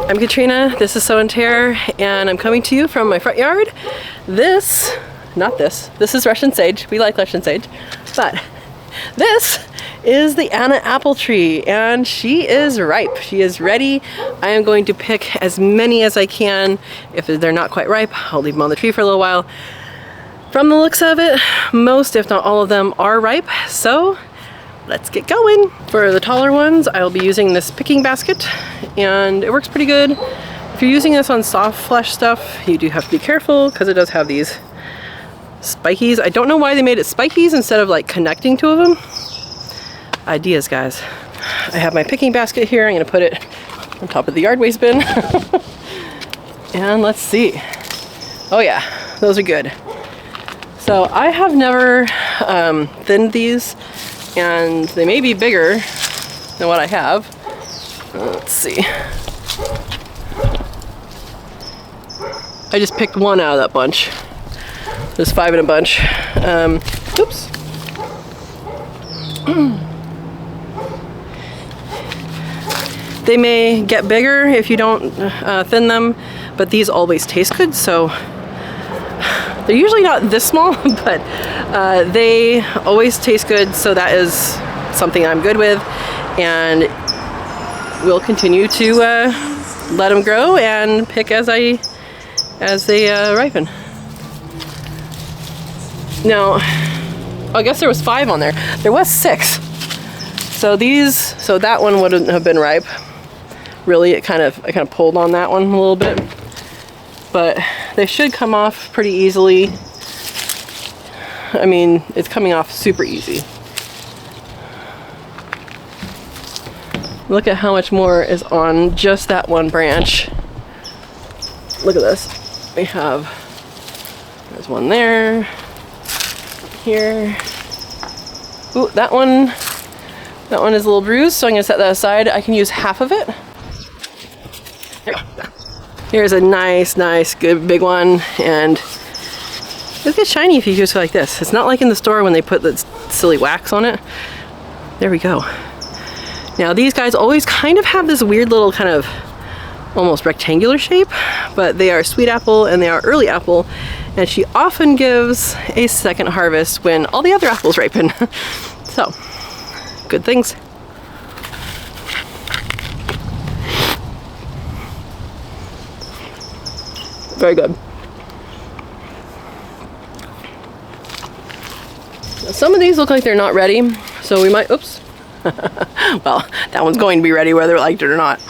I'm Katrina, this is Tare, and I'm coming to you from my front yard. This is Russian sage. We like Russian sage, but this is the Anna apple tree, and she is ripe. She is ready. I am going to pick as many as I can. If they're not quite ripe, I'll leave them on the tree for a little while. From the looks of it, most, if not all of them, are ripe, so let's get going. For the taller ones, I'll be using this picking basket, and it works pretty good. If you're using this on soft flesh stuff, you do have to be careful because it does have these spikies. I don't know why they made it spikies instead of like connecting two of them. Ideas, guys. I have my picking basket here. I'm gonna put it on top of the yard waste bin. And let's see. Oh yeah, those are good. So I have never thinned these, and they may be bigger than what I have. Let's see. I just picked one out of that bunch. There's 5 in a bunch. Oops. They may get bigger if you don't thin them, but these always taste good, so they're usually not this small, but they always taste good, so that is something I'm good with, and we'll continue to let them grow and pick as they ripen. Now, I guess there was 5 on there. There was 6. So that one wouldn't have been ripe. Really, I kind of pulled on that one a little bit, but they should come off pretty easily. I mean, it's coming off super easy. Look at how much more is on just that one branch. Look at this. There's one there, here. Ooh, that one is a little bruised, so I'm gonna set that aside. I can use half of it. There we go. Here's a nice, good big one, and it'll get shiny if you use it like this. It's not like in the store when they put the silly wax on it. There we go. Now these guys always kind of have this weird little kind of almost rectangular shape, but they are sweet apple and they are early apple, and she often gives a second harvest when all the other apples ripen. So, good things. Very good. Now, some of these look like they're not ready, so we might, oops. Well, that one's going to be ready whether it liked it or not.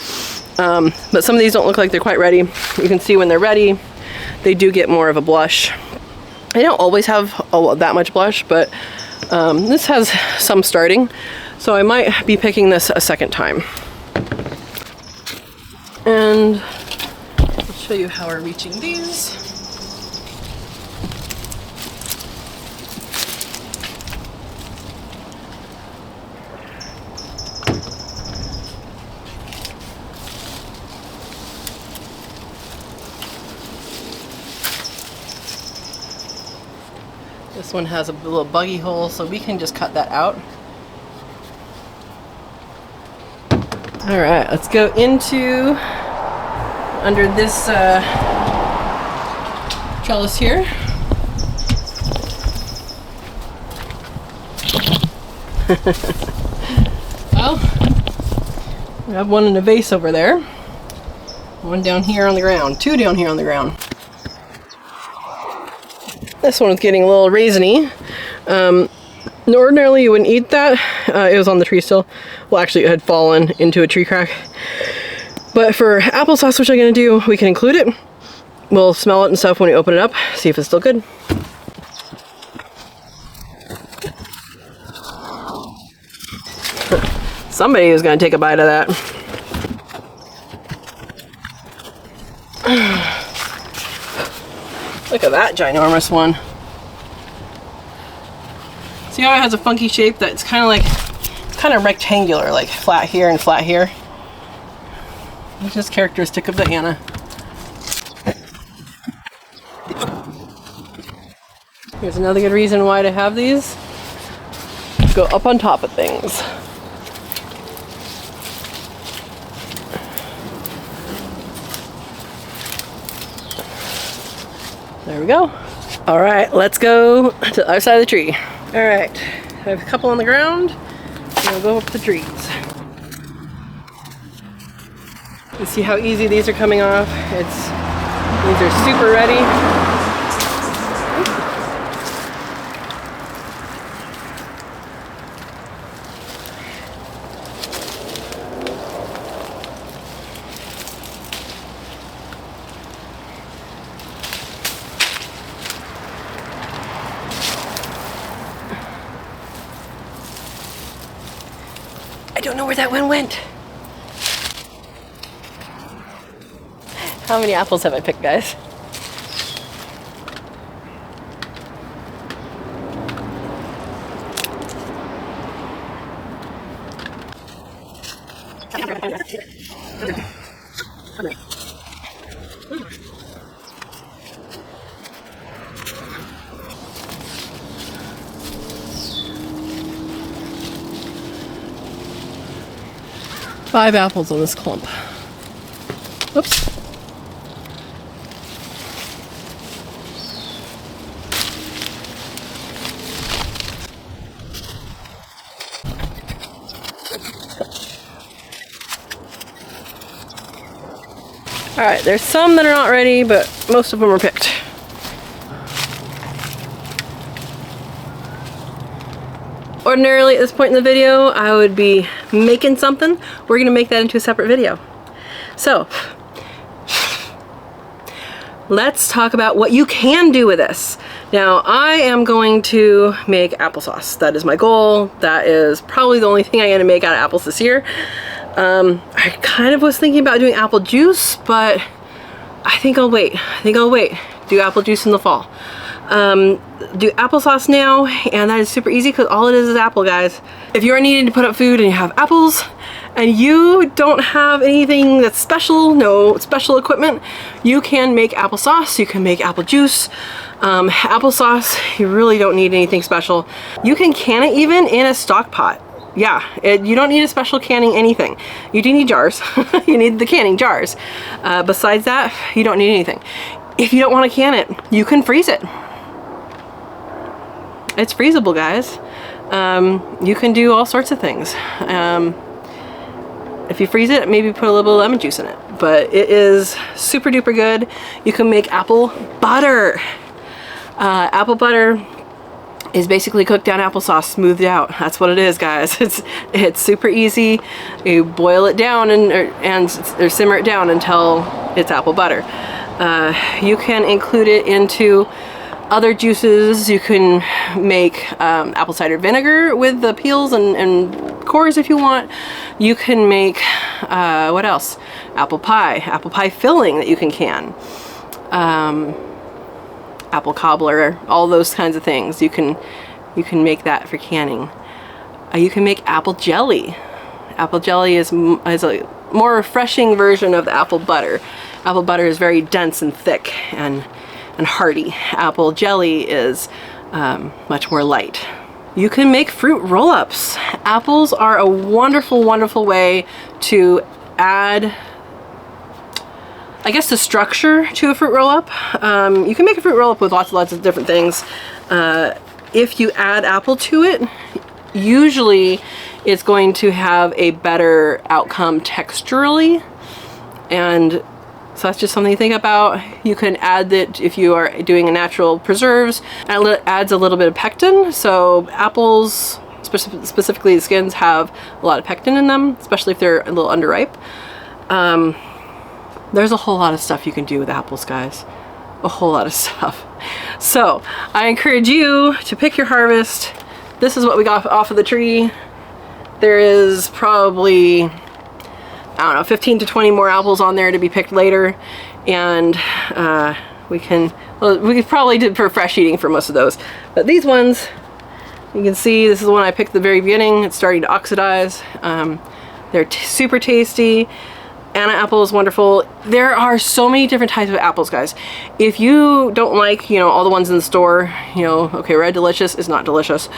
But some of these don't look like they're quite ready. You can see when they're ready, they do get more of a blush. They don't always have that much blush, but this has some starting, so I might be picking this a second time. And I'll show you how we're reaching these. This one has a little buggy hole, so we can just cut that out. All right, let's go into under this trellis here. Well, we have one in a vase over there. One down here on the ground. 2 down here on the ground. This one is getting a little raisiny. Ordinarily you wouldn't eat that. It was on the tree still. Well, actually it had fallen into a tree crack. But for applesauce, which I'm going to do, we can include it. We'll smell it and stuff when we open it up, see if it's still good. Somebody is going to take a bite of that. Look at that ginormous one. See how it has a funky shape that's kind of rectangular, like flat here and flat here. It's just characteristic of the Anna. Here's another good reason why to have these. Go up on top of things. There we go. All right, let's go to the other side of the tree. All right, I have a couple on the ground, and I'll go up the trees. You see how easy these are coming off? These are super ready. I don't know where that one went. How many apples have I picked, guys? Five apples on this clump. Whoops. All right, there's some that are not ready, but most of them are picked. Ordinarily at this point in the video, I would be making something. We're gonna make that into a separate video. So, let's talk about what you can do with this. Now, I am going to make applesauce. That is my goal. That is probably the only thing I'm gonna make out of apples this year. I kind of was thinking about doing apple juice, but I think I'll wait. Do apple juice in the fall. Do applesauce now, and that is super easy because all it is apple, guys. If you are needing to put up food and you have apples and you don't have anything that's special, no special equipment, you can make applesauce, you can make apple juice. Applesauce, you really don't need anything special. You can can it even in a stock pot. Yeah, you don't need a special canning anything. You do need jars. You need the canning jars. Besides that, you don't need anything. If you don't want to can it, you can freeze it. It's freezable, guys. You can do all sorts of things. If you freeze it, maybe put a little bit of lemon juice in it. But it is super duper good. You can make apple butter. Apple butter is basically cooked down applesauce, smoothed out. That's what it is, guys. It's super easy. You boil it down or simmer it down until it's apple butter. You can include it into other juices. You can make apple cider vinegar with the peels and cores if you want. You can make, what else? Apple pie filling that you can. Apple cobbler, all those kinds of things. You can make that for canning. You can make apple jelly. Apple jelly is a more refreshing version of the apple butter. Apple butter is very dense and thick and hearty. Apple jelly is much more light. You can make fruit roll-ups. Apples are a wonderful, wonderful way to add, I guess, the structure to a fruit roll-up. You can make a fruit roll-up with lots of different things. If you add apple to it, usually it's going to have a better outcome texturally, and so that's just something to think about. You can add that if you are doing a natural preserves, and it adds a little bit of pectin. So apples, specifically the skins, have a lot of pectin in them, especially if they're a little underripe. There's a whole lot of stuff you can do with apples, guys. A whole lot of stuff. So I encourage you to pick your harvest. This is what we got off of the tree. There is probably, I don't know, 15 to 20 more apples on there to be picked later. And we probably did for fresh eating for most of those. But these ones, you can see this is the one I picked at the very beginning. It's starting to oxidize. They're super tasty. Anna apple is wonderful. There are so many different types of apples, guys. If you don't like, all the ones in the store, okay, Red Delicious is not delicious.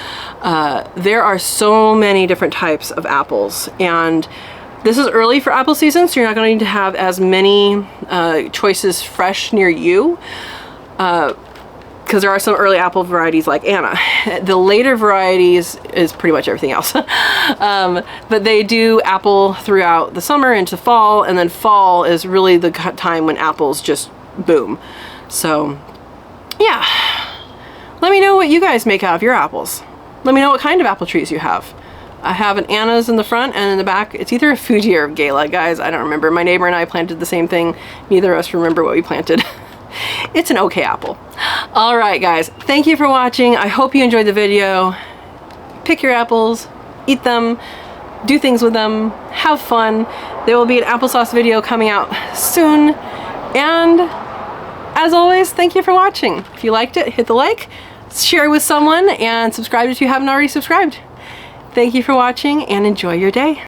There are so many different types of apples, and this is early for apple season, so you're not going to have as many choices fresh near you. because there are some early apple varieties like Anna. The later varieties is pretty much everything else. But they do apple throughout the summer into fall, and then fall is really the time when apples just boom. So yeah, let me know what you guys make out of your apples. Let me know what kind of apple trees you have. I have an Anna's in the front, and in the back it's either a Fuji or a Gala, guys. I don't remember. My neighbor and I planted the same thing. Neither of us remember what we planted. It's an okay apple. All right, guys, thank you for watching. I hope you enjoyed the video. Pick your apples, eat them, do things with them, have fun. There will be an applesauce video coming out soon. And as always, thank you for watching. If you liked it, hit the like, share with someone, and subscribe if you haven't already subscribed. Thank you for watching, and enjoy your day.